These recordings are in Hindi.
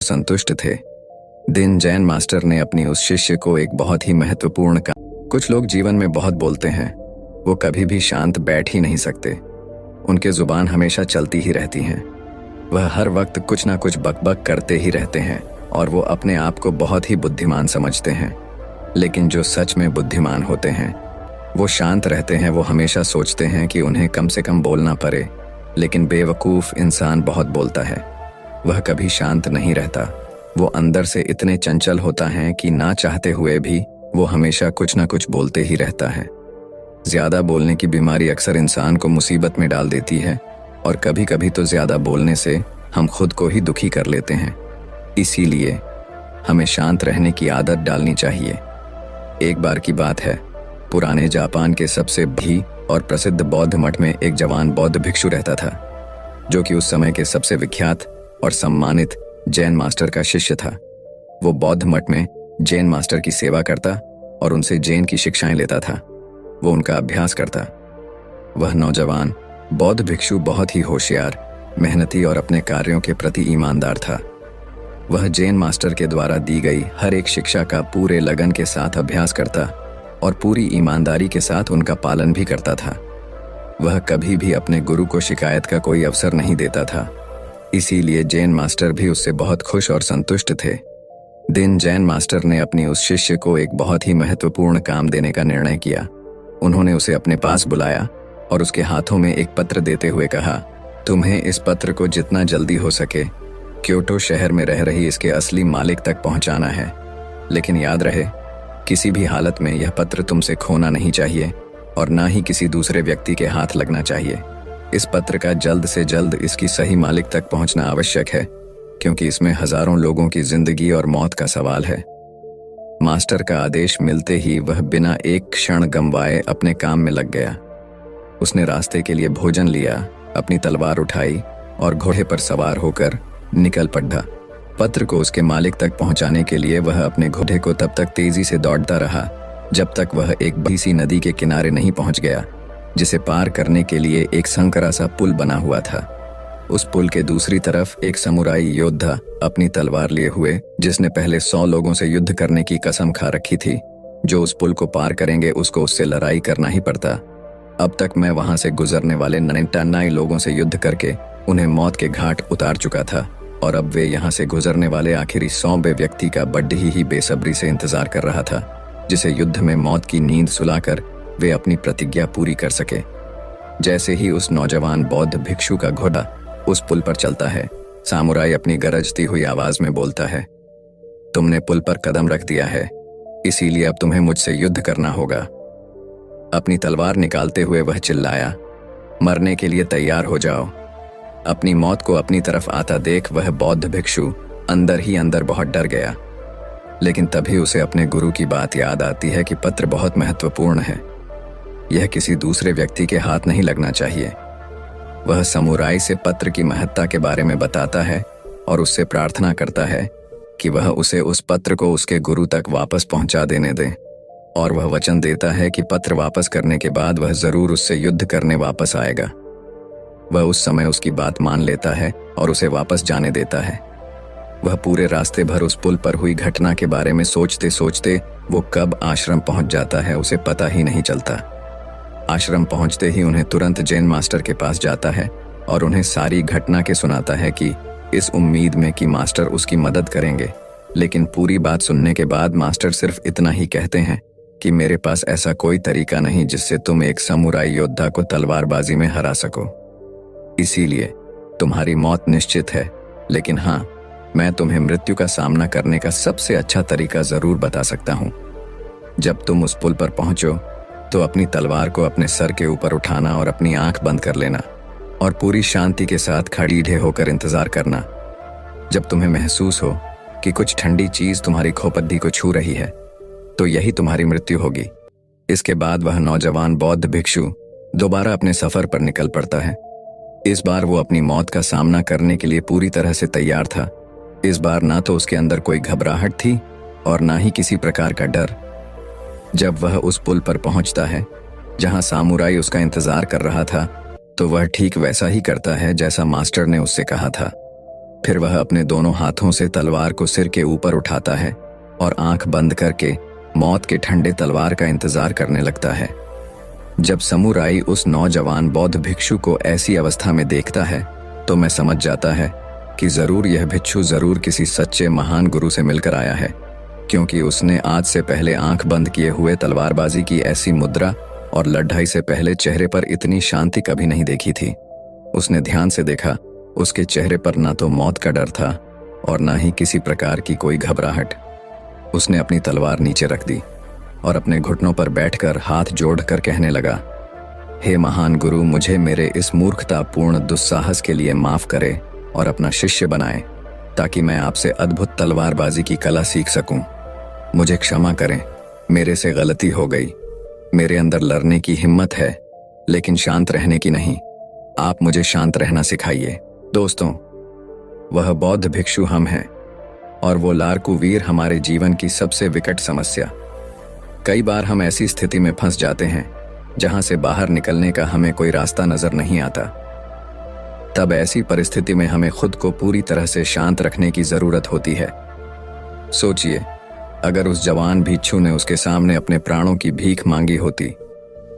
संतुष्ट थे। दिन जैन मास्टर ने अपनी उस शिष्य को एक बहुत ही महत्वपूर्ण काम। कुछ लोग जीवन में बहुत बोलते हैं, वो कभी भी शांत बैठ ही नहीं सकते। उनके जुबान हमेशा चलती ही रहती हैं। वह हर वक्त कुछ ना कुछ बकबक करते ही रहते हैं और वो अपने आप को बहुत ही बुद्धिमान समझते हैं। लेकिन जो सच में बुद्धिमान होते हैं वो शांत रहते हैं। वो हमेशा सोचते हैं कि उन्हें कम से कम बोलना पड़े, लेकिन बेवकूफ़ इंसान बहुत बोलता है। वह कभी शांत नहीं रहता। वो अंदर से इतने चंचल होता है कि ना चाहते हुए भी वो हमेशा कुछ ना कुछ बोलते ही रहता है। ज़्यादा बोलने की बीमारी अक्सर इंसान को मुसीबत में डाल देती है और कभी कभी तो ज़्यादा बोलने से हम खुद को ही दुखी कर लेते हैं। इसीलिए हमें शांत रहने की आदत डालनी चाहिए। एक बार की बात है, पुराने जापान के सबसे बड़ी और प्रसिद्ध बौद्ध मठ में एक जवान बौद्ध भिक्षु रहता था, जो कि उस समय के सबसे विख्यात और सम्मानित जैन मास्टर का शिष्य था। वो बौद्ध मठ में जैन मास्टर की सेवा करता और उनसे जैन की शिक्षाएं लेता था। वो उनका अभ्यास करता। वह नौजवान बौद्ध भिक्षु बहुत ही होशियार, मेहनती और अपने कार्यों के प्रति ईमानदार था। वह जैन मास्टर के द्वारा दी गई हर एक शिक्षा का पूरे लगन के साथ अभ्यास करता और पूरी ईमानदारी के साथ उनका पालन भी करता था। वह कभी भी अपने गुरु को शिकायत का कोई अवसर नहीं देता था। इसीलिए जैन मास्टर भी उससे बहुत खुश और संतुष्ट थे। दिन जैन मास्टर ने अपनी उस शिष्य को एक बहुत ही महत्वपूर्ण काम देने का निर्णय किया। उन्होंने उसे अपने पास बुलाया और उसके हाथों में एक पत्र देते हुए कहा, तुम्हें इस पत्र को जितना जल्दी हो सके क्योटो शहर में रह रही इसके असली मालिक तक पहुंचाना है। लेकिन याद रहे, किसी भी हालत में यह पत्र तुमसे खोना नहीं चाहिए और ना ही किसी दूसरे व्यक्ति के हाथ लगना चाहिए। इस पत्र का जल्द से जल्द इसकी सही मालिक तक पहुंचना आवश्यक है, क्योंकि इसमें हजारों लोगों की जिंदगी और मौत का सवाल है। मास्टर का आदेश मिलते ही वह बिना एक क्षण गंवाए अपने काम में लग गया। उसने रास्ते के लिए भोजन लिया, अपनी तलवार उठाई और घोड़े पर सवार होकर निकल पड़ा। पत्र को उसके मालिक तक पहुंचाने के लिए वह अपने घोड़े को तब तक तेजी से दौड़ता रहा जब तक वह एक बड़ी सी नदी के किनारे नहीं पहुंच गया, जिसे पार करने के लिए एक संकरा सा पुल बना हुआ था। उस पुल के दूसरी तरफ एक समुराई योद्धा अपनी तलवार लिए हुए, जिसने पहले 100 लोगों से युद्ध करने की कसम खा रखी थी। जो उस पुल को पार करेंगे उसको उससे लड़ाई करना ही पड़ता। अब तक मैं वहां से गुजरने वाले 99 लोगों से युद्ध करके उन्हें मौत के घाट उतार चुका था और अब वे यहाँ से गुजरने वाले आखिरी 100वें व्यक्ति का बड़ी ही बेसब्री से इंतजार कर रहा था, जिसे युद्ध में मौत की नींद सुलाकर वे अपनी प्रतिज्ञा पूरी कर सके। जैसे ही उस नौजवान बौद्ध भिक्षु का घोड़ा उस पुल पर चलता है, सामुराई अपनी गरजती हुई आवाज में बोलता है, तुमने पुल पर कदम रख दिया है, इसीलिए अब तुम्हें मुझसे युद्ध करना होगा। अपनी तलवार निकालते हुए वह चिल्लाया, मरने के लिए तैयार हो जाओ। अपनी मौत को अपनी तरफ आता देख वह बौद्ध भिक्षु अंदर ही अंदर बहुत डर गया। लेकिन तभी उसे अपने गुरु की बात याद आती है कि पत्र बहुत महत्वपूर्ण है। यह किसी दूसरे व्यक्ति के हाथ नहीं लगना चाहिए। वह समुराई से पत्र की महत्ता के बारे में बताता है और उससे प्रार्थना करता है कि वह उसे उस पत्र को उसके गुरु तक वापस पहुंचा देने दे, और वह वचन देता है कि पत्र वापस करने के बाद वह जरूर उससे युद्ध करने वापस आएगा। वह उस समय उसकी बात मान लेता है और उसे वापस जाने देता है। वह पूरे रास्ते भर उस पुल पर हुई घटना के बारे में सोचते सोचते वो कब आश्रम पहुंच जाता है उसे पता ही नहीं चलता। आश्रम पहुंचते ही उन्हें तुरंत जैन मास्टर के पास जाता है और उन्हें सारी घटना के सुनाता है कि इस उम्मीद में कि मास्टर उसकी मदद करेंगे। लेकिन पूरी बात सुनने के बाद मास्टर सिर्फ इतना ही कहते हैं कि मेरे पास ऐसा कोई तरीका नहीं जिससे तुम एक समुराई योद्धा को तलवारबाजी में हरा सको। इसीलिए तुम्हारी मौत निश्चित है, लेकिन हाँ, मैं तुम्हें मृत्यु का सामना करने का सबसे अच्छा तरीका जरूर बता सकता हूँ। जब तुम उस पुल पर पहुंचो तो अपनी तलवार को अपने सर के ऊपर उठाना और अपनी आंख बंद कर लेना और पूरी शांति के साथ खड़ीढ़े होकर इंतजार करना। जब तुम्हें महसूस हो कि कुछ ठंडी चीज तुम्हारी खोपड़ी को छू रही है, तो यही तुम्हारी मृत्यु होगी। इसके बाद वह नौजवान बौद्ध भिक्षु दोबारा अपने सफर पर निकल पड़ता है। इस बार वो अपनी मौत का सामना करने के लिए पूरी तरह से तैयार था। इस बार ना तो उसके अंदर कोई घबराहट थी और ना ही किसी प्रकार का डर। जब वह उस पुल पर पहुंचता है जहां सामुराई उसका इंतजार कर रहा था, तो वह ठीक वैसा ही करता है जैसा मास्टर ने उससे कहा था। फिर वह अपने दोनों हाथों से तलवार को सिर के ऊपर उठाता है और आंख बंद करके मौत के ठंडे तलवार का इंतजार करने लगता है। जब समुराई उस नौजवान बौद्ध भिक्षु को ऐसी अवस्था में देखता है तो मैं समझ जाता है कि जरूर यह भिक्षु जरूर किसी सच्चे महान गुरु से मिलकर आया है, क्योंकि उसने आज से पहले आंख बंद किए हुए तलवारबाजी की ऐसी मुद्रा और लड़ाई से पहले चेहरे पर इतनी शांति कभी नहीं देखी थी। उसने ध्यान से देखा, उसके चेहरे पर ना तो मौत का डर था और ना ही किसी प्रकार की कोई घबराहट। उसने अपनी तलवार नीचे रख दी और अपने घुटनों पर बैठकर हाथ जोड़कर कहने लगा, हे महान गुरु, मुझे मेरे इस मूर्खतापूर्ण दुस्साहस के लिए माफ करे और अपना शिष्य बनाए, ताकि मैं आपसे अद्भुत तलवारबाजी की कला सीख सकूं। मुझे क्षमा करें, मेरे से गलती हो गई। मेरे अंदर लड़ने की हिम्मत है, लेकिन शांत रहने की नहीं। आप मुझे शांत रहना सिखाइए। दोस्तों, वह बौद्ध भिक्षु हम हैं और वो लारकू वीर हमारे जीवन की सबसे विकट समस्या। कई बार हम ऐसी स्थिति में फंस जाते हैं जहां से बाहर निकलने का हमें कोई रास्ता नजर नहीं आता। तब ऐसी परिस्थिति में हमें खुद को पूरी तरह से शांत रखने की जरूरत होती है। सोचिए, अगर उस जवान भिक्षु ने उसके सामने अपने प्राणों की भीख मांगी होती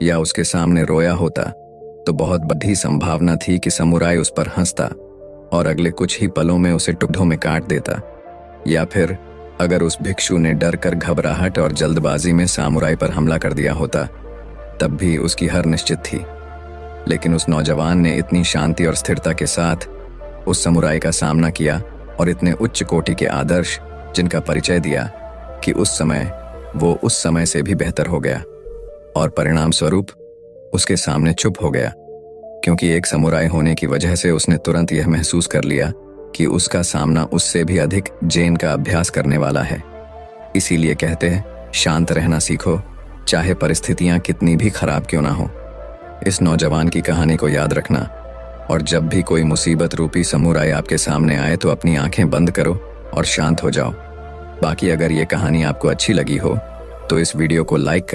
या उसके सामने रोया होता, तो बहुत बड़ी संभावना थी कि समुराई उस पर हंसता और अगले कुछ ही पलों में उसे टुकड़ों में काट देता। या फिर अगर उस भिक्षु ने डर कर घबराहट और जल्दबाजी में सामुराई पर हमला कर दिया होता, तब भी उसकी हार निश्चित थी। लेकिन उस नौजवान ने इतनी शांति और स्थिरता के साथ उस समुराई का सामना किया और इतने उच्च कोटि के आदर्श जिनका परिचय दिया कि उस समय वो उस समय से भी बेहतर हो गया और परिणाम स्वरूप उसके सामने चुप हो गया, क्योंकि एक समुराई होने की वजह से उसने तुरंत यह महसूस कर लिया कि उसका सामना उससे भी अधिक जैन का अभ्यास करने वाला है। इसीलिए कहते हैं, शांत रहना सीखो, चाहे परिस्थितियां कितनी भी खराब क्यों ना हो। इस नौजवान की कहानी को याद रखना और जब भी कोई मुसीबत रूपी समुराई आपके सामने आए तो अपनी आंखें बंद करो और शांत हो जाओ। बाकी अगर ये कहानी आपको अच्छी लगी हो तो इस वीडियो को लाइक करें।